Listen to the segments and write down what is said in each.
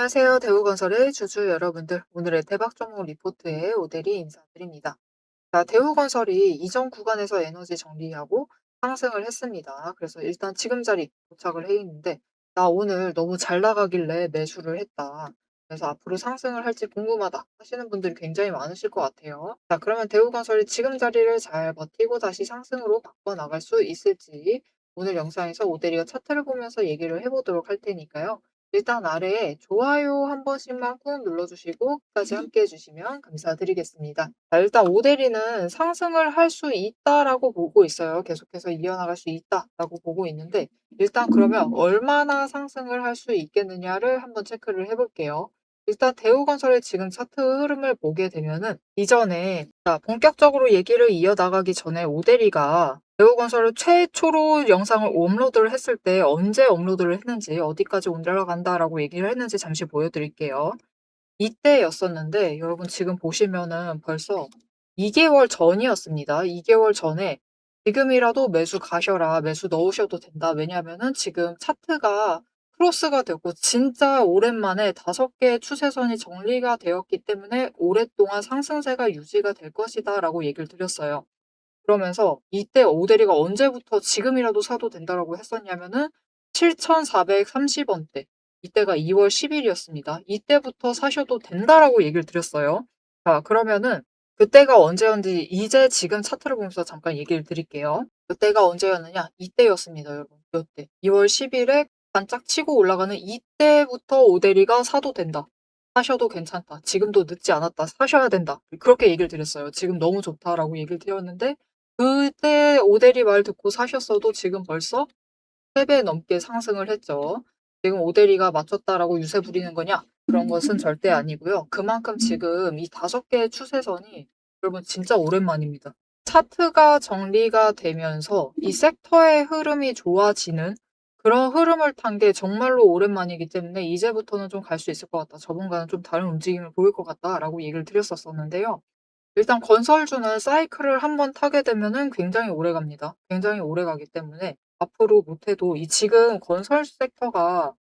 안녕하세요. 대우건설의 주주 여러분들. 오늘의 대박 종목 리포트에 오대리 인사드립니다. 자, 대우건설이 이전 구간에서 에너지 정리하고 상승을 했습니다. 그래서 일단 지금 자리 도착을 해 있는데, 나 오늘 너무 잘 나가길래 매수를 했다. 그래서 앞으로 상승을 할지 궁금하다 하시는 분들이 굉장히 많으실 것 같아요. 자, 그러면 대우건설이 지금 자리를 잘 버티고 다시 상승으로 바꿔 나갈 수 있을지 오늘 영상에서 오대리가 차트를 보면서 얘기를 해보도록 할 테니까요. 일단 아래에 좋아요 한 번씩만 꾹 눌러주시고 끝까지 함께 해주시면 감사드리겠습니다. 자, 일단 오데리는 상승을 할 수 있다라고 보고 있어요. 계속해서 이어나갈 수 있다라고 보고 있는데 일단 그러면 얼마나 상승을 할 수 있겠느냐를 한번 체크를 해볼게요. 일단 대우건설의 지금 차트 흐름을 보게 되면은 이전에 본격적으로 얘기를 이어나가기 전에 오데리가 대우건설을 최초로 영상을 업로드를 했을 때 언제 업로드를 했는지 어디까지 올라간다라고 얘기를 했는지 잠시 보여드릴게요. 이때였었는데 여러분 지금 보시면은 벌써 2개월 전이었습니다. 2개월 전에 지금이라도 매수 가셔라. 매수 넣으셔도 된다. 왜냐하면은 지금 차트가 크로스가 되고 진짜 오랜만에 5개의 추세선이 정리가 되었기 때문에 오랫동안 상승세가 유지가 될 것이다라고 얘기를 드렸어요. 그러면서 이때 오데리가 언제부터 지금이라도 사도 된다라고 했었냐면은 7,430원대. 이때가 2월 10일이었습니다. 이때부터 사셔도 된다라고 얘기를 드렸어요. 자, 그러면은 그때가 언제였는지 이제 지금 차트를 보면서 잠깐 얘기를 드릴게요. 그때가 언제였느냐? 이때였습니다, 여러분. 이때. 2월 10일에 반짝 치고 올라가는 이때부터 오데리가 사도 된다. 사셔도 괜찮다. 지금도 늦지 않았다. 사셔야 된다. 그렇게 얘기를 드렸어요. 지금 너무 좋다라고 얘기를 드렸는데 그때 오데리 말 듣고 사셨어도 지금 벌써 3배 넘게 상승을 했죠. 지금 오데리가 맞췄다라고 유세 부리는 거냐? 그런 것은 절대 아니고요. 그만큼 지금 이 5개의 추세선이 여러분 진짜 오랜만입니다. 차트가 정리가 되면서 이 섹터의 흐름이 좋아지는 그런 흐름을 탄 게 정말로 오랜만이기 때문에 이제부터는 좀 갈 수 있을 것 같다. 저번과는 좀 다른 움직임을 보일 것 같다라고 얘기를 드렸었는데요. 일단 건설주는 사이클을 한번 타게 되면은 굉장히 오래 갑니다. 굉장히 오래 가기 때문에 앞으로 못해도 이 지금 건설 섹터가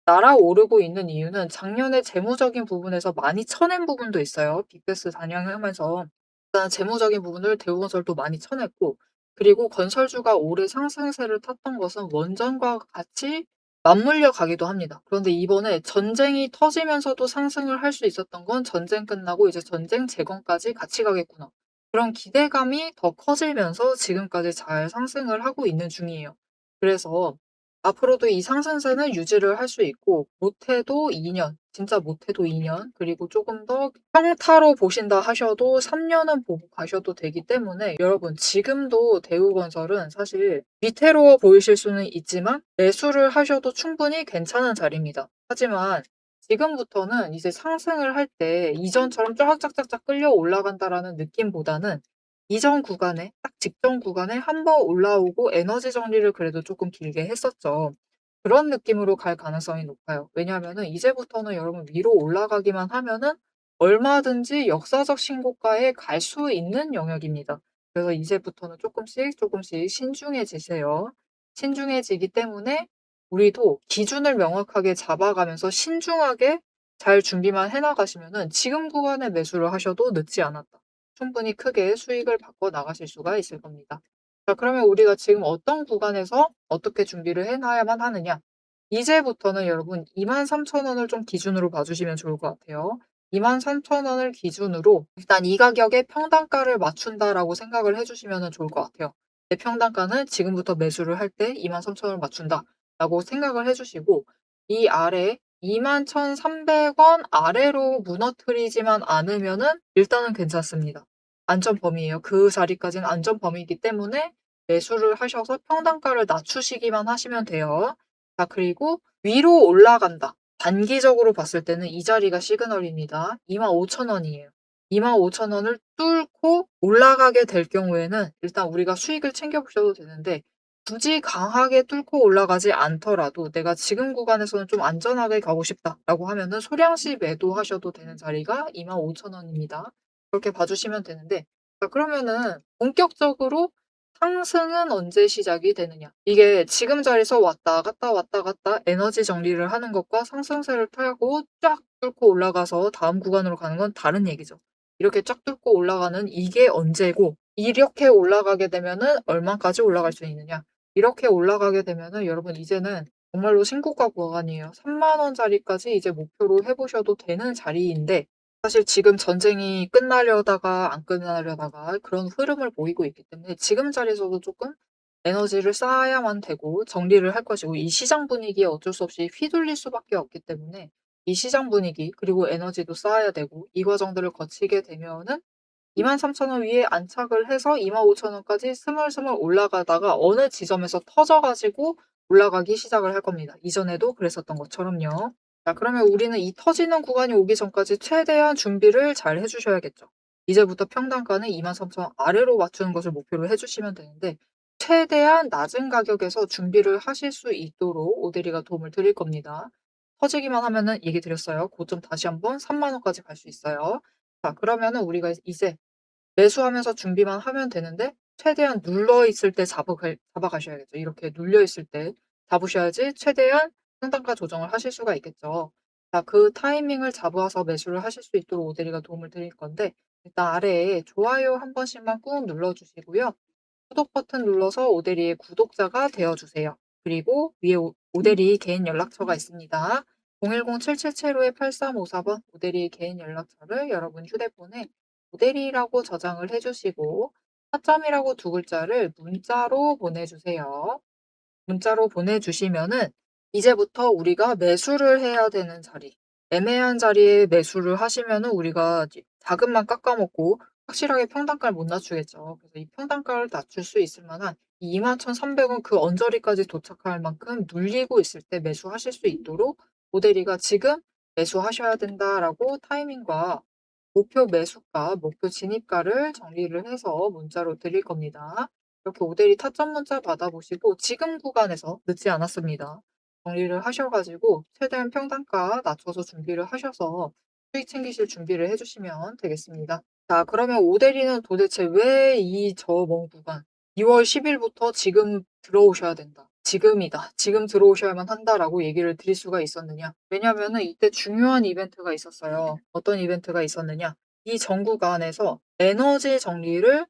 날아오르고 있는 이유는 작년에 재무적인 부분에서 많이 쳐낸 부분도 있어요. 빅베스 단양하면서 일단 재무적인 부분을 대우건설도 많이 쳐냈고 그리고 건설주가 올해 상승세를 탔던 것은 원전과 같이 맞물려 가기도 합니다. 그런데 이번에 전쟁이 터지면서도 상승을 할 수 있었던 건 전쟁 끝나고 이제 전쟁 재건까지 같이 가겠구나. 그런 기대감이 더 커지면서 지금까지 잘 상승을 하고 있는 중이에요. 그래서 앞으로도 이 상승세는 유지를 할 수 있고 못해도 2년, 진짜 못해도 2년 그리고 조금 더 평타로 보신다 하셔도 3년은 보고 가셔도 되기 때문에 여러분 지금도 대우건설은 사실 위태로워 보이실 수는 있지만 매수를 하셔도 충분히 괜찮은 자리입니다. 하지만 지금부터는 이제 상승을 할 때 이전처럼 쫙쫙쫙쫙 끌려 올라간다라는 느낌보다는 이전 구간에 딱 직전 구간에 한 번 올라오고 에너지 정리를 그래도 조금 길게 했었죠. 그런 느낌으로 갈 가능성이 높아요. 왜냐하면은 이제부터는 여러분 위로 올라가기만 하면은 얼마든지 역사적 신고가에 갈 수 있는 영역입니다. 그래서 이제부터는 조금씩 조금씩 신중해지세요. 신중해지기 때문에 우리도 기준을 명확하게 잡아가면서 신중하게 잘 준비만 해 나가시면은 지금 구간에 매수를 하셔도 늦지 않았다. 충분히 크게 수익을 받고 나가실 수가 있을 겁니다. 자, 그러면 우리가 지금 어떤 구간에서 어떻게 준비를 해 놔야만 하느냐? 이제부터는 여러분 23,000원을 좀 기준으로 봐주시면 좋을 것 같아요. 23,000원을 기준으로 일단 이 가격에 평단가를 맞춘다라고 생각을 해주시면 좋을 것 같아요. 내 평단가는 지금부터 매수를 할 때 23,000원을 맞춘다라고 생각을 해주시고 이 아래 21,300원 아래로 무너뜨리지만 않으면은 일단은 괜찮습니다. 안전 범위예요. 그 자리까지는 안전 범위이기 때문에 매수를 하셔서 평단가를 낮추시기만 하시면 돼요. 자, 그리고 위로 올라간다. 단기적으로 봤을 때는 이 자리가 시그널입니다. 25,000원이에요. 25,000원을 뚫고 올라가게 될 경우에는 일단 우리가 수익을 챙겨보셔도 되는데 굳이 강하게 뚫고 올라가지 않더라도 내가 지금 구간에서는 좀 안전하게 가고 싶다라고 하면은 소량씩 매도하셔도 되는 자리가 25,000원입니다. 그렇게 봐주시면 되는데 자, 그러면은 본격적으로 상승은 언제 시작이 되느냐. 이게 지금 자리에서 왔다 갔다 왔다 갔다 에너지 정리를 하는 것과 상승세를 타고 쫙 뚫고 올라가서 다음 구간으로 가는 건 다른 얘기죠. 이렇게 쫙 뚫고 올라가는 이게 언제고, 이렇게 올라가게 되면은 얼마까지 올라갈 수 있느냐. 이렇게 올라가게 되면은 여러분 이제는 정말로 신고가 구간이에요. 3만 원짜리까지 이제 목표로 해보셔도 되는 자리인데, 사실 지금 전쟁이 끝나려다가 안 끝나려다가 그런 흐름을 보이고 있기 때문에 지금 자리에서도 조금 에너지를 쌓아야만 되고 정리를 할 것이고, 이 시장 분위기에 어쩔 수 없이 휘둘릴 수밖에 없기 때문에 이 시장 분위기 그리고 에너지도 쌓아야 되고, 이 과정들을 거치게 되면은 23,000원 위에 안착을 해서 25,000원까지 스물스물 올라가다가 어느 지점에서 터져 가지고 올라가기 시작을 할 겁니다. 이전에도 그랬었던 것처럼요. 자, 그러면 우리는 이 터지는 구간이 오기 전까지 최대한 준비를 잘 해 주셔야겠죠. 이제부터 평단가는 23,000원 아래로 맞추는 것을 목표로 해 주시면 되는데, 최대한 낮은 가격에서 준비를 하실 수 있도록 오대리가 도움을 드릴 겁니다. 터지기만 하면은 얘기 드렸어요. 고점 다시 한번 3만 원까지 갈 수 있어요. 자, 그러면은 우리가 이제 매수하면서 준비만 하면 되는데, 최대한 눌러 있을 때 잡아가셔야겠죠. 이렇게 눌려 있을 때 잡으셔야지 최대한 상단가 조정을 하실 수가 있겠죠. 자, 그 타이밍을 잡아서 매수를 하실 수 있도록 오대리가 도움을 드릴 건데, 일단 아래에 좋아요 한 번씩만 꾹 눌러주시고요. 구독 버튼 눌러서 오대리의 구독자가 되어주세요. 그리고 위에 오대리 개인 연락처가 있습니다. 010-7775-8354번 오대리 개인 연락처를 여러분 휴대폰에 오대리라고 저장을 해주시고, 타점이라고 두 글자를 문자로 보내주세요. 문자로 보내주시면은 이제부터 우리가 매수를 해야 되는 자리, 애매한 자리에 매수를 하시면은 우리가 자금만 깎아먹고 확실하게 평단가를 못 낮추겠죠. 그래서 이 평단가를 낮출 수 있을 만한 이 21,300원 그 언저리까지 도착할 만큼 눌리고 있을 때 매수하실 수 있도록 모델이가 지금 매수하셔야 된다라고 타이밍과 목표 매수가, 목표 진입가를 정리를 해서 문자로 드릴 겁니다. 이렇게 오대리 타점 문자 받아보시고 지금 구간에서 늦지 않았습니다. 정리를 하셔가지고 최대한 평단가 낮춰서 준비를 하셔서 수익 챙기실 준비를 해주시면 되겠습니다. 자, 그러면 오대리는 도대체 왜 이 저 먼 구간 2월 10일부터 지금 들어오셔야 된다. 지금이다. 지금 들어오셔야만 한다라고 얘기를 드릴 수가 있었느냐. 왜냐면은 이때 중요한 이벤트가 있었어요. 어떤 이벤트가 있었느냐. 이 전 구간에서 에너지 정리를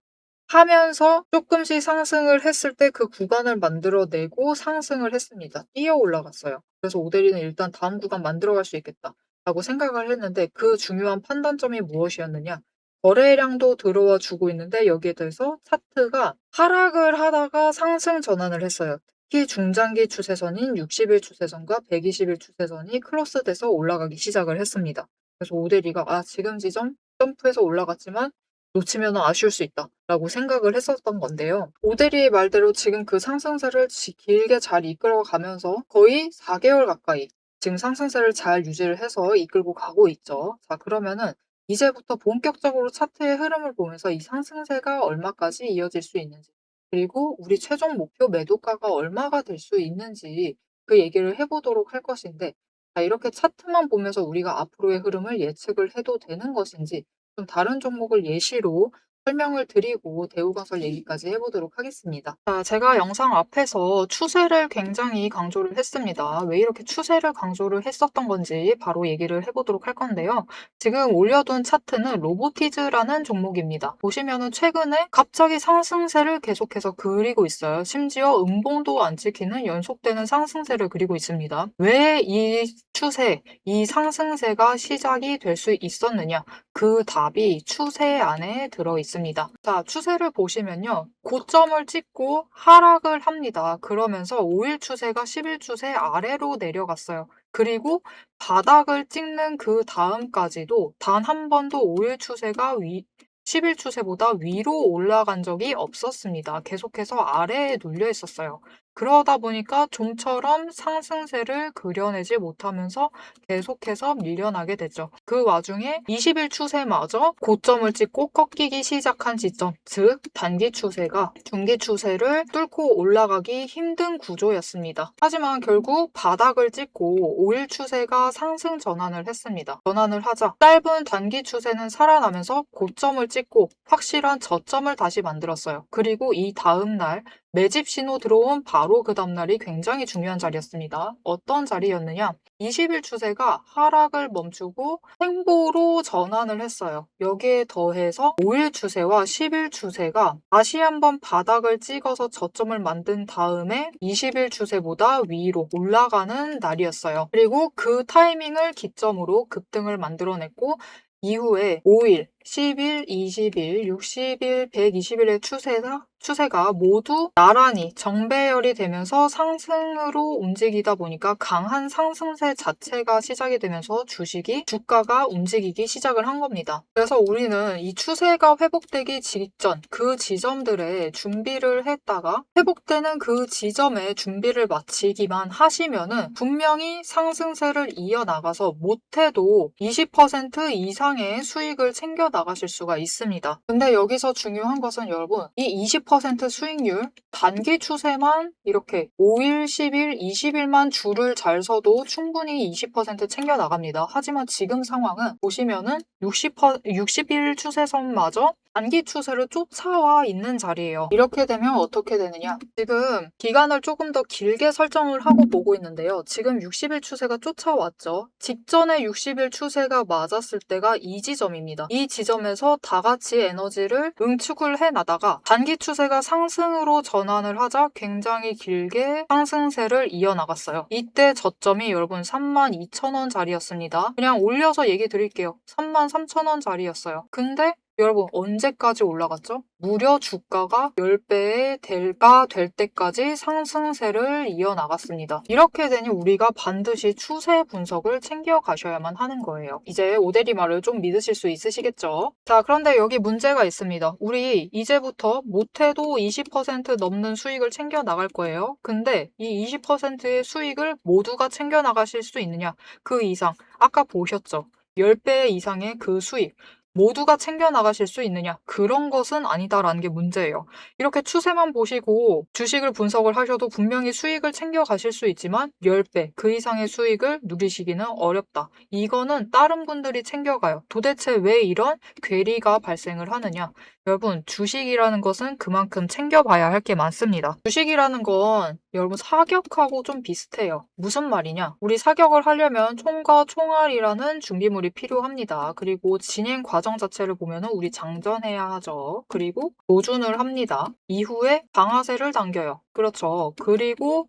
하면서 조금씩 상승을 했을 때 그 구간을 만들어내고 상승을 했습니다. 뛰어 올라갔어요. 그래서 오대리는 일단 다음 구간 만들어갈 수 있겠다라고 생각을 했는데, 그 중요한 판단점이 무엇이었느냐. 거래량도 들어와 주고 있는데 여기에 대해서 차트가 하락을 하다가 상승 전환을 했어요. 특히 중장기 추세선인 60일 추세선과 120일 추세선이 크로스돼서 올라가기 시작을 했습니다. 그래서 오대리가 지금 지점 점프해서 올라갔지만 놓치면 아쉬울 수 있다라고 생각을 했었던 건데요. 오대리의 말대로 지금 그 상승세를 길게 잘 이끌어가면서 거의 4개월 가까이 지금 상승세를 잘 유지를 해서 이끌고 가고 있죠. 자, 그러면은 이제부터 본격적으로 차트의 흐름을 보면서 이 상승세가 얼마까지 이어질 수 있는지, 그리고 우리 최종 목표 매도가가 얼마가 될 수 있는지 그 얘기를 해보도록 할 것인데, 자, 이렇게 차트만 보면서 우리가 앞으로의 흐름을 예측을 해도 되는 것인지 좀 다른 종목을 예시로 설명을 드리고 대우건설 얘기까지 해보도록 하겠습니다. 자, 제가 영상 앞에서 추세를 굉장히 강조를 했습니다. 왜 이렇게 추세를 강조를 했었던 건지 바로 얘기를 해보도록 할 건데요. 지금 올려둔 차트는 로보티즈라는 종목입니다. 보시면은 최근에 갑자기 상승세를 계속해서 그리고 있어요. 심지어 음봉도 안 찍히는 연속되는 상승세를 그리고 있습니다. 왜 이 추세, 이 상승세가 시작이 될 수 있었느냐? 그 답이 추세 안에 들어 있습니다. 자, 추세를 보시면요. 고점을 찍고 하락을 합니다. 그러면서 5일 추세가 10일 추세 아래로 내려갔어요. 그리고 바닥을 찍는 그 다음까지도 단 한 번도 5일 추세가 10일 추세보다 위로 올라간 적이 없었습니다. 계속해서 아래에 눌려 있었어요. 그러다 보니까 좀처럼 상승세를 그려내지 못하면서 계속해서 밀려나게 되죠. 그 와중에 20일 추세마저 고점을 찍고 꺾이기 시작한 지점, 즉 단기 추세가 중기 추세를 뚫고 올라가기 힘든 구조였습니다. 하지만 결국 바닥을 찍고 5일 추세가 상승 전환을 했습니다. 전환을 하자 짧은 단기 추세는 살아나면서 고점을 찍고 확실한 저점을 다시 만들었어요. 그리고 이 다음 날 매집 신호 들어온 바로 그 다음날이 굉장히 중요한 자리였습니다. 어떤 자리였느냐? 20일 추세가 하락을 멈추고 횡보로 전환을 했어요. 여기에 더해서 5일 추세와 10일 추세가 다시 한번 바닥을 찍어서 저점을 만든 다음에 20일 추세보다 위로 올라가는 날이었어요. 그리고 그 타이밍을 기점으로 급등을 만들어냈고 이후에 5일, 10일, 20일, 60일, 120일의 추세가 모두 나란히 정배열이 되면서 상승으로 움직이다 보니까 강한 상승세 자체가 시작이 되면서 주가가 움직이기 시작을 한 겁니다. 그래서 우리는 이 추세가 회복되기 직전 그 지점들에 준비를 했다가 회복되는 그 지점에 준비를 마치기만 하시면은 분명히 상승세를 이어나가서 못해도 20% 이상의 수익을 챙겨 나가실 수가 있습니다. 근데 여기서 중요한 것은 여러분, 이 20% 수익률 단기 추세만 이렇게 5일, 10일, 20일만 줄을 잘 서도 충분히 20% 챙겨 나갑니다. 하지만 지금 상황은 보시면은 60일 추세선마저 단기 추세를 쫓아와 있는 자리예요. 이렇게 되면 어떻게 되느냐? 지금 기간을 조금 더 길게 설정을 하고 보고 있는데요. 지금 60일 추세가 쫓아왔죠. 직전에 60일 추세가 맞았을 때가 이 지점입니다. 이 지점에서 다 같이 에너지를 응축을 해나다가 단기 추세가 상승으로 전환을 하자 굉장히 길게 상승세를 이어나갔어요. 이때 저점이 여러분 32,000원 자리였습니다. 그냥 올려서 얘기 드릴게요. 33,000원 자리였어요. 근데 여러분 언제까지 올라갔죠? 무려 주가가 10배의 대가 될 때까지 상승세를 이어나갔습니다. 이렇게 되니 우리가 반드시 추세 분석을 챙겨가셔야만 하는 거예요. 이제 오대리 말을 좀 믿으실 수 있으시겠죠? 자, 그런데 여기 문제가 있습니다. 우리 이제부터 못해도 20% 넘는 수익을 챙겨 나갈 거예요. 근데 이 20%의 수익을 모두가 챙겨 나가실 수 있느냐? 그 이상, 아까 보셨죠? 10배 이상의 그 수익. 모두가 챙겨 나가실 수 있느냐? 그런 것은 아니다라는 게 문제예요. 이렇게 추세만 보시고 주식을 분석을 하셔도 분명히 수익을 챙겨 가실 수 있지만 10배, 그 이상의 수익을 누리시기는 어렵다. 이거는 다른 분들이 챙겨가요. 도대체 왜 이런 괴리가 발생을 하느냐? 여러분, 주식이라는 것은 그만큼 챙겨봐야 할 게 많습니다. 주식이라는 건 여러분 사격하고 좀 비슷해요. 무슨 말이냐? 우리 사격을 하려면 총과 총알이라는 준비물이 필요합니다. 그리고 진행 과정 자체를 보면 우리 장전해야 하죠. 그리고 조준을 합니다. 이후에 방아쇠를 당겨요. 그렇죠. 그리고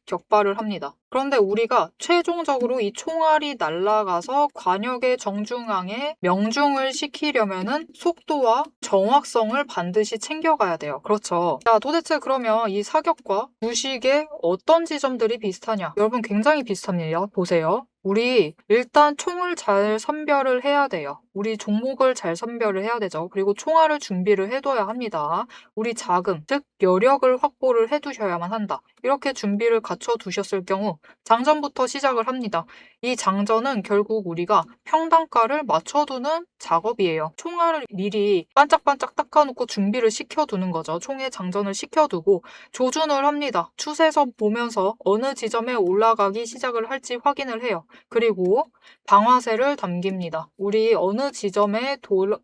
격발을 합니다. 그런데 우리가 최종적으로 이 총알이 날아가서 관역의 정중앙에 명중을 시키려면은 속도와 정확성을 반드시 챙겨가야 돼요. 그렇죠. 자, 도대체 그러면 이 사격과 주식의 어떤 지점들이 비슷하냐? 여러분 굉장히 비슷합니다. 보세요. 우리 일단 총을 잘 선별을 해야 돼요. 우리 종목을 잘 선별을 해야 되죠. 그리고 총알을 준비를 해둬야 합니다. 우리 자금, 즉 여력을 확보를 해두셔야만 한다. 이렇게 준비를 갖춰 두셨을 경우 장전부터 시작을 합니다. 이 장전은 결국 우리가 평단가를 맞춰두는 작업이에요. 총알을 미리 반짝반짝 닦아놓고 준비를 시켜두는 거죠. 총에 장전을 시켜두고 조준을 합니다. 추세선 보면서 어느 지점에 올라가기 시작을 할지 확인을 해요. 그리고 방아쇠를 당깁니다. 우리 어느 지점에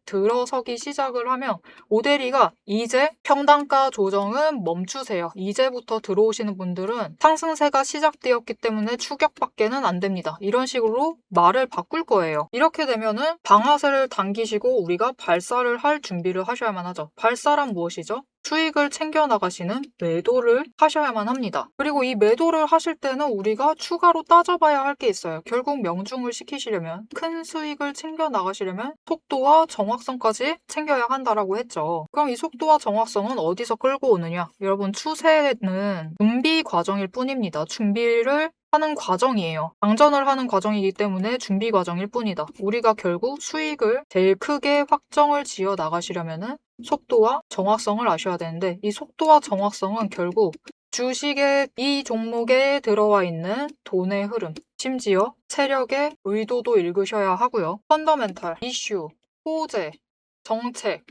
들어서기 시작을 하면 오대리가 이제 평단가 조정은 멈추세요. 이제부터 들어오시는 분들은 상승세가 시작되었기 때문에 추격밖에는 안 됩니다. 이런 식으로 말을 바꿀 거예요. 이렇게 되면은 방아쇠를 당기시고 우리가 발사를 할 준비를 하셔야만 하죠. 발사란 무엇이죠? 수익을 챙겨 나가시는 매도를 하셔야만 합니다. 그리고 이 매도를 하실 때는 우리가 추가로 따져봐야 할 게 있어요. 결국 명중을 시키시려면, 큰 수익을 챙겨 나가시려면 속도와 정확성까지 챙겨야 한다라고 했죠. 그럼 이 속도와 정확성은 어디서 끌고 오느냐? 여러분, 추세는 준비 과정일 뿐입니다. 준비를 하는 과정이에요. 장전을 하는 과정이기 때문에 준비 과정일 뿐이다. 우리가 결국 수익을 제일 크게 확정을 지어 나가시려면은 속도와 정확성을 아셔야 되는데 이 속도와 정확성은 결국 주식의 이 종목에 들어와 있는 돈의 흐름, 심지어 세력의 의도도 읽으셔야 하고요. 펀더멘탈, 이슈, 호재, 정책,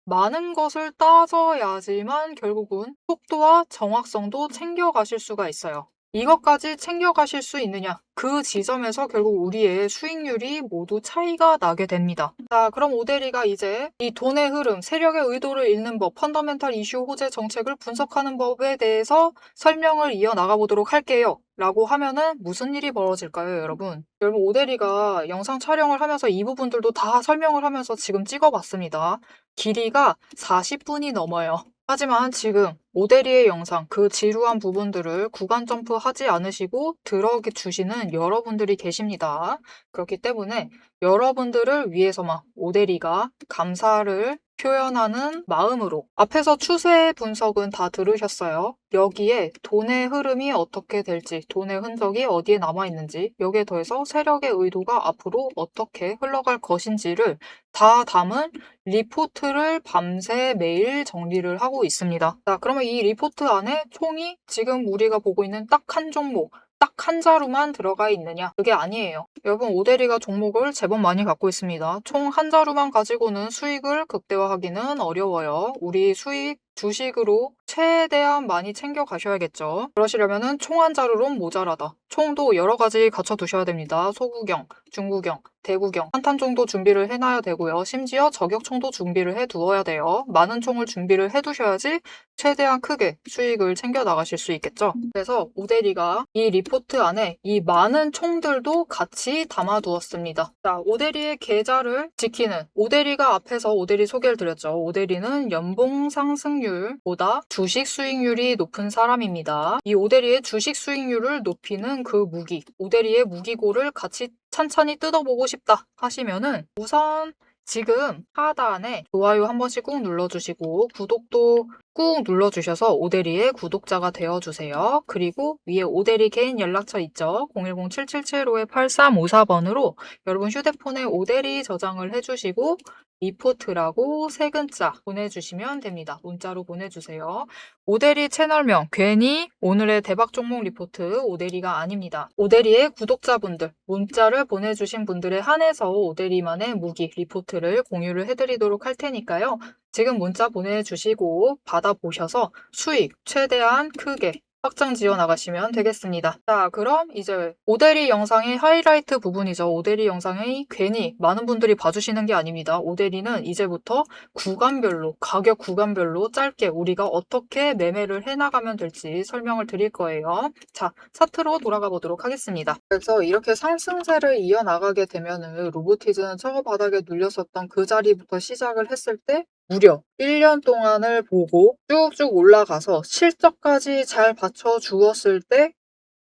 많은 것을 따져야지만 결국은 속도와 정확성도 챙겨가실 수가 있어요. 이것까지 챙겨가실 수 있느냐? 그 지점에서 결국 우리의 수익률이 모두 차이가 나게 됩니다. 자, 그럼 오대리가 이제 이 돈의 흐름, 세력의 의도를 읽는 법, 펀더멘탈 이슈 호재 정책을 분석하는 법에 대해서 설명을 이어나가 보도록 할게요. 라고 하면은 무슨 일이 벌어질까요, 여러분? 여러분, 오대리가 영상 촬영을 하면서 이 부분들도 다 설명을 하면서 지금 찍어봤습니다. 길이가 40분이 넘어요. 하지만 지금 오대리의 영상, 그 지루한 부분들을 구간 점프하지 않으시고 들어주시는 여러분들이 계십니다. 그렇기 때문에 여러분들을 위해서만 오대리가 감사를 표현하는 마음으로 앞에서 추세 분석은 다 들으셨어요. 여기에 돈의 흐름이 어떻게 될지, 돈의 흔적이 어디에 남아있는지, 여기에 더해서 세력의 의도가 앞으로 어떻게 흘러갈 것인지를 다 담은 리포트를 밤새 매일 정리를 하고 있습니다. 자, 그러면 이 리포트 안에 총이 지금 우리가 보고 있는 딱 한 종목, 딱 한 자루만 들어가 있느냐? 그게 아니에요. 여러분, 오대리가 종목을 제법 많이 갖고 있습니다. 총 한 자루만 가지고는 수익을 극대화하기는 어려워요. 우리 수익 주식으로 최대한 많이 챙겨 가셔야겠죠. 그러시려면은 총 한 자루론 모자라다. 총도 여러 가지 갖춰 두셔야 됩니다. 소구경, 중구경, 대구경, 한탄 총도 준비를 해놔야 되고요. 심지어 저격총도 준비를 해 두어야 돼요. 많은 총을 준비를 해 두셔야지 최대한 크게 수익을 챙겨 나가실 수 있겠죠. 그래서 오대리가 이 리포트 안에 이 많은 총들도 같이 담아 두었습니다. 자, 오대리의 계좌를 지키는 오대리가 앞에서 오대리 소개를 드렸죠. 오대리는 연봉 상승률보다 주식 수익률이 높은 사람입니다. 이 오대리의 주식 수익률을 높이는 그 무기, 오대리의 무기고를 같이 찬찬히 뜯어보고 싶다 하시면은 우선 지금 하단에 좋아요 한 번씩 꾹 눌러주시고 구독도 꾹 눌러주셔서 오대리의 구독자가 되어주세요. 그리고 위에 오대리 개인 연락처 있죠? 010-777-8354번으로 여러분 휴대폰에 오대리 저장을 해주시고 리포트라고 세 글자 보내주시면 됩니다. 문자로 보내주세요. 오대리 채널명 괜히 오늘의 대박 종목 리포트 오대리가 아닙니다. 오대리의 구독자분들 문자를 보내주신 분들에 한해서 오대리만의 무기 리포트를 공유를 해드리도록 할 테니까요. 지금 문자 보내주시고 받아보셔서 수익 최대한 크게 확장 지어 나가시면 되겠습니다. 자, 그럼 이제 오대리 영상의 하이라이트 부분이죠. 오대리 영상이 괜히 많은 분들이 봐주시는 게 아닙니다. 오대리는 이제부터 구간별로, 가격 구간별로 짧게 우리가 어떻게 매매를 해나가면 될지 설명을 드릴 거예요. 자, 차트로 돌아가 보도록 하겠습니다. 그래서 이렇게 상승세를 이어나가게 되면은 로보티즈는 저거 바닥에 눌렸었던 그 자리부터 시작을 했을 때 무려 1년 동안을 보고 쭉쭉 올라가서 실적까지 잘 받쳐 주었을 때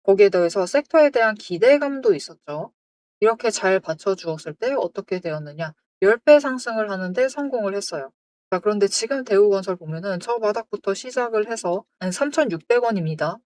거기에 더해서 섹터에 대한 기대감도 있었죠. 이렇게 잘 받쳐 주었을 때 어떻게 되었느냐? 10배 상승을 하는데 성공을 했어요. 자, 그런데 지금 대우건설 보면은 저 바닥부터 시작을 해서 3,600원입니다.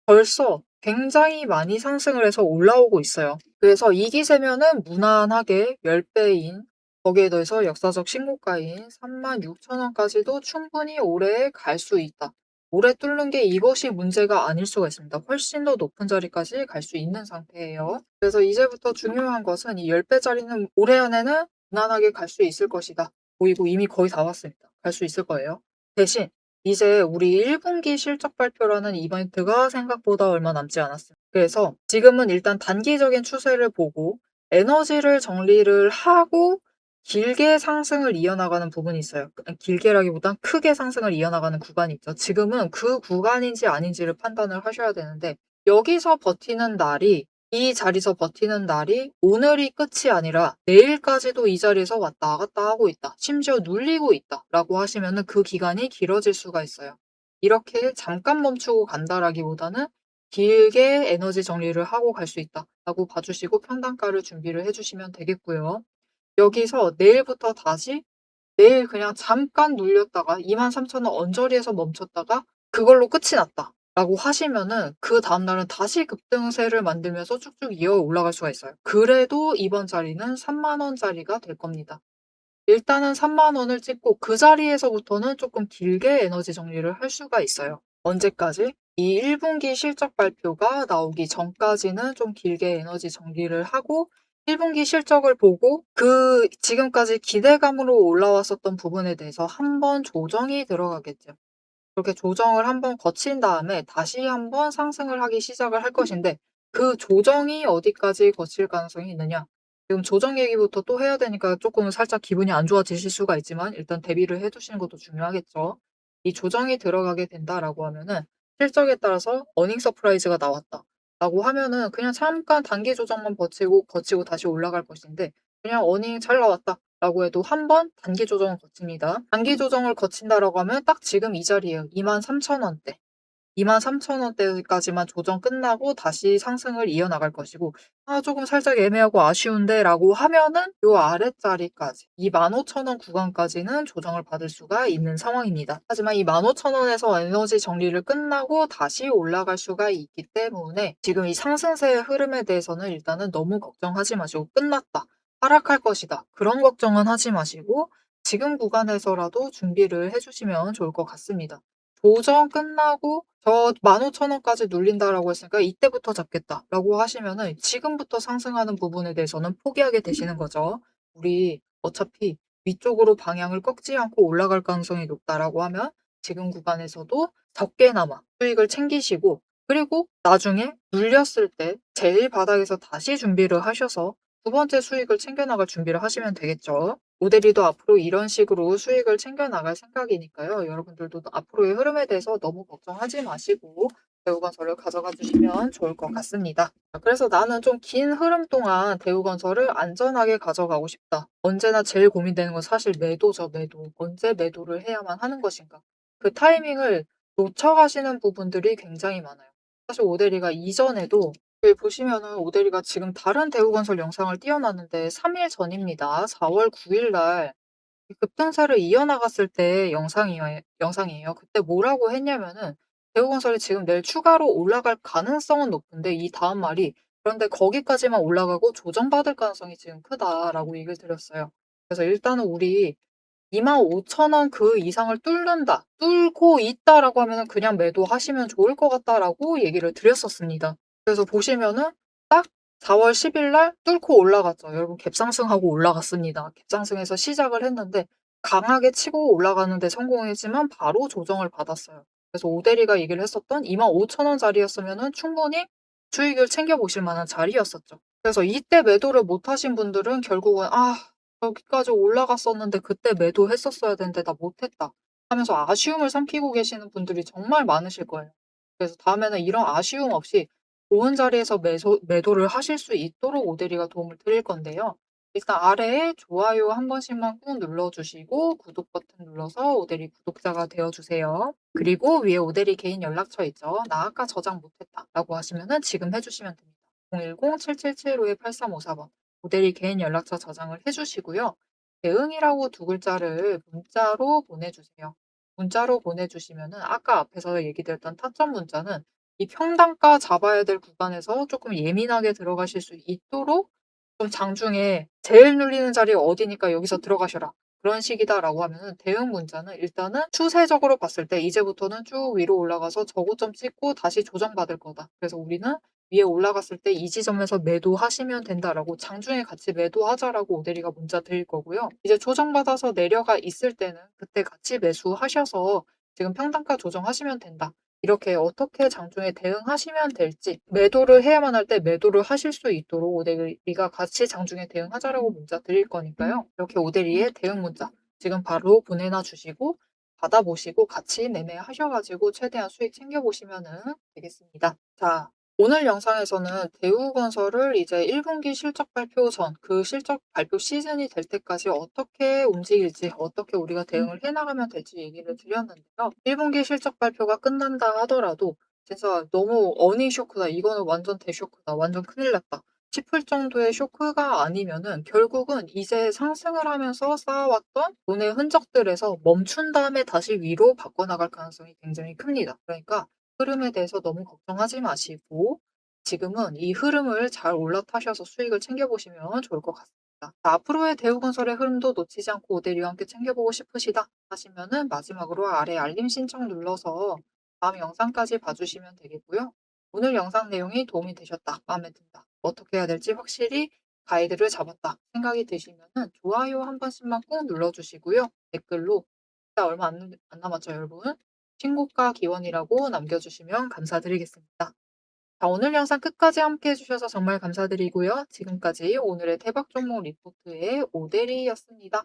벌써 굉장히 많이 상승을 해서 올라오고 있어요. 그래서 이 기세면은 무난하게 10배인 거기에 더해서 역사적 신고가인 36,000원까지도 충분히 올해 갈 수 있다. 올해 뚫는 게 이것이 문제가 아닐 수가 있습니다. 훨씬 더 높은 자리까지 갈 수 있는 상태예요. 그래서 이제부터 중요한 것은 이 10배짜리는 올해 안에는 무난하게 갈 수 있을 것이다. 보이고 이미 거의 다 왔습니다. 갈 수 있을 거예요. 대신 이제 우리 1분기 실적 발표라는 이벤트가 생각보다 얼마 남지 않았어요. 그래서 지금은 일단 단기적인 추세를 보고 에너지를 정리를 하고 길게 상승을 이어나가는 부분이 있어요. 길게라기보단 크게 상승을 이어나가는 구간이 있죠. 지금은 그 구간인지 아닌지를 판단을 하셔야 되는데 여기서 버티는 날이 이 자리에서 버티는 날이 오늘이 끝이 아니라 내일까지도 이 자리에서 왔다 갔다 하고 있다. 심지어 눌리고 있다. 라고 하시면 그 기간이 길어질 수가 있어요. 이렇게 잠깐 멈추고 간다라기보다는 길게 에너지 정리를 하고 갈 수 있다. 라고 봐주시고 평단가를 준비를 해주시면 되겠고요. 여기서 내일부터 다시 내일 그냥 잠깐 눌렸다가 23,000원 언저리에서 멈췄다가 그걸로 끝이 났다. 라고 하시면은 그 다음날은 다시 급등세를 만들면서 쭉쭉 이어 올라갈 수가 있어요. 그래도 이번 자리는 30,000원짜리가 될 겁니다. 일단은 30,000원을 찍고 그 자리에서부터는 조금 길게 에너지 정리를 할 수가 있어요. 언제까지? 이 1 분기 실적 발표가 나오기 전까지는 좀 길게 에너지 정리를 하고 1 분기 실적을 보고 그 지금까지 기대감으로 올라왔었던 부분에 대해서 한번 조정이 들어가겠죠. 그렇게 조정을 한번 거친 다음에 다시 한번 상승을 하기 시작을 할 것인데 그 조정이 어디까지 거칠 가능성이 있느냐. 지금 조정 얘기부터 또 해야 되니까 조금 살짝 기분이 안 좋아지실 수가 있지만 일단 대비를 해 두시는 것도 중요하겠죠. 이 조정이 들어가게 된다라고 하면은 실적에 따라서 어닝 서프라이즈가 나왔다라고 하면은 그냥 잠깐 단기 조정만 거치고 다시 올라갈 것인데 그냥 어닝 잘 나왔다라고 해도 한 번 단기 조정을 거칩니다. 단기 조정을 거친다라고 하면 딱 지금 이 자리예요. 23,000원대. 23,000원대까지만 조정 끝나고 다시 상승을 이어나갈 것이고 '아 조금 살짝 애매하고 아쉬운데.'라고 하면은 요 아랫자리까지 25,000원 구간까지는 조정을 받을 수가 있는 상황입니다. 하지만 이 15,000원에서 에너지 정리를 끝나고 다시 올라갈 수가 있기 때문에 지금 이 상승세의 흐름에 대해서는 일단은 너무 걱정하지 마시고 '끝났다. 하락할 것이다.' 그런 걱정은 하지 마시고 지금 구간에서라도 준비를 해 주시면 좋을 것 같습니다. 조정 끝나고 저 15,000원까지 눌린다라고 했으니까 '이때부터 잡겠다.'라고 하시면은 지금부터 상승하는 부분에 대해서는 포기하게 되시는 거죠. 우리 어차피 위쪽으로 방향을 꺾지 않고 올라갈 가능성이 높다라고 하면 지금 구간에서도 적게나마 수익을 챙기시고 그리고 나중에 눌렸을 때 제일 바닥에서 다시 준비를 하셔서 두 번째 수익을 챙겨 나갈 준비를 하시면 되겠죠. 모델이도 앞으로 이런 식으로 수익을 챙겨 나갈 생각이니까요. 여러분들도 앞으로의 흐름에 대해서 너무 걱정하지 마시고 대우건설을 가져가 주시면 좋을 것 같습니다. 그래서 나는 좀 긴 흐름 동안 대우건설을 안전하게 가져가고 싶다. 언제나 제일 고민되는 건 사실 매도죠, 매도. 언제 매도를 해야만 하는 것인가. 그 타이밍을 놓쳐가시는 부분들이 굉장히 많아요. 사실 오대리가 이전에도 여기 보시면은 오대리가 지금 다른 대우건설 영상을 띄워놨는데 3일 전입니다. 4월 9일 날 이 급등세를 이어나갔을 때 영상이에요. 그때 뭐라고 했냐면은 "대우건설이 지금 내일 추가로 올라갈 가능성은 높은데" 이 다음 말이 "그런데 거기까지만 올라가고 조정받을 가능성이 지금 크다."라고 얘기를 드렸어요. 그래서 일단은 우리 25,000원 그 이상을 뚫는다, 뚫고 있다라고 하면은 그냥 매도하시면 좋을 것 같다라고 얘기를 드렸었습니다. 그래서 보시면은 딱 4월 10일 날 뚫고 올라갔죠. 여러분 갭상승하고 올라갔습니다. 갭상승해서 시작을 했는데 강하게 치고 올라가는 데 성공했지만 바로 조정을 받았어요. 그래서 오대리가 얘기를 했었던 25,000원 자리였으면은 충분히 수익을 챙겨 보실 만한 자리였었죠. 그래서 이때 매도를 못 하신 분들은 결국은 '아 여기까지 올라갔었는데 그때 매도했었어야 되는데 나 못했다.' 하면서 아쉬움을 삼키고 계시는 분들이 정말 많으실 거예요. 그래서 다음에는 이런 아쉬움 없이 좋은 자리에서 매도를 하실 수 있도록 오대리가 도움을 드릴 건데요. 일단 아래에 좋아요 한 번씩만 꾹 눌러주시고 구독 버튼 눌러서 오대리 구독자가 되어주세요. 그리고 위에 오대리 개인 연락처 있죠. "나 아까 저장 못했다." 라고 하시면은 지금 해주시면 됩니다. 010-7775-8354번 모델이 개인 연락처 저장을 해 주시고요. 대응이라고 두 글자를 문자로 보내주세요. 문자로 보내주시면은 아까 앞에서 얘기 드렸던 타점 문자는 이 평단가 잡아야 될 구간에서 조금 예민하게 들어가실 수 있도록 좀 장중에 "제일 눌리는 자리 어디니까 여기서 들어가셔라." 그런 식이다라고 하면은 대응 문자는 일단은 추세적으로 봤을 때 이제부터는 쭉 위로 올라가서 저고점 찍고 다시 조정받을 거다. 그래서 우리는 위에 올라갔을 때 "이 지점에서 매도하시면 된다."라고 "장중에 같이 매도하자."라고 오대리가 문자 드릴 거고요. 이제 조정받아서 내려가 있을 때는 그때 같이 매수하셔서 "지금 평단가 조정하시면 된다." 이렇게 어떻게 장중에 대응하시면 될지 매도를 해야만 할 때 매도를 하실 수 있도록 오대리가 같이 장중에 대응하자라고 문자 드릴 거니까요. 이렇게 오대리의 대응 문자 지금 바로 보내놔 주시고 받아보시고 같이 매매하셔 가지고 최대한 수익 챙겨 보시면은 되겠습니다. 자, 오늘 영상에서는 대우건설을 이제 1 분기 실적 발표 전 그 실적 발표 시즌이 될 때까지 어떻게 움직일지 어떻게 우리가 대응을 해 나가면 될지 얘기를 드렸는데요. 1 분기 실적 발표가 끝난다 하더라도 진짜 '너무 어닝 쇼크다. 이거는 완전 대쇼크다. 완전 큰일 났다.' 싶을 정도의 쇼크가 아니면은 결국은 이제 상승을 하면서 쌓아왔던 돈의 흔적들에서 멈춘 다음에 다시 위로 바꿔나갈 가능성이 굉장히 큽니다. 그러니까 흐름에 대해서 너무 걱정하지 마시고 지금은 이 흐름을 잘 올라타셔서 수익을 챙겨보시면 좋을 것 같습니다. 자, 앞으로의 대우건설의 흐름도 놓치지 않고 오대리와 함께 챙겨보고 싶으시다 하시면은 마지막으로 아래 알림 신청 눌러서 다음 영상까지 봐주시면 되겠고요. 오늘 영상 내용이 도움이 되셨다, 마음에 든다, 어떻게 해야 될지 확실히 가이드를 잡았다 생각이 드시면은 좋아요 한 번씩만 꼭 눌러주시고요. 댓글로 진짜 얼마 안 남았죠, 여러분? 친구과 기원이라고 남겨주시면 감사드리겠습니다. 자, 오늘 영상 끝까지 함께 해주셔서 정말 감사드리고요. 지금까지 오늘의 대박 종목 리포트의 오대리였습니다.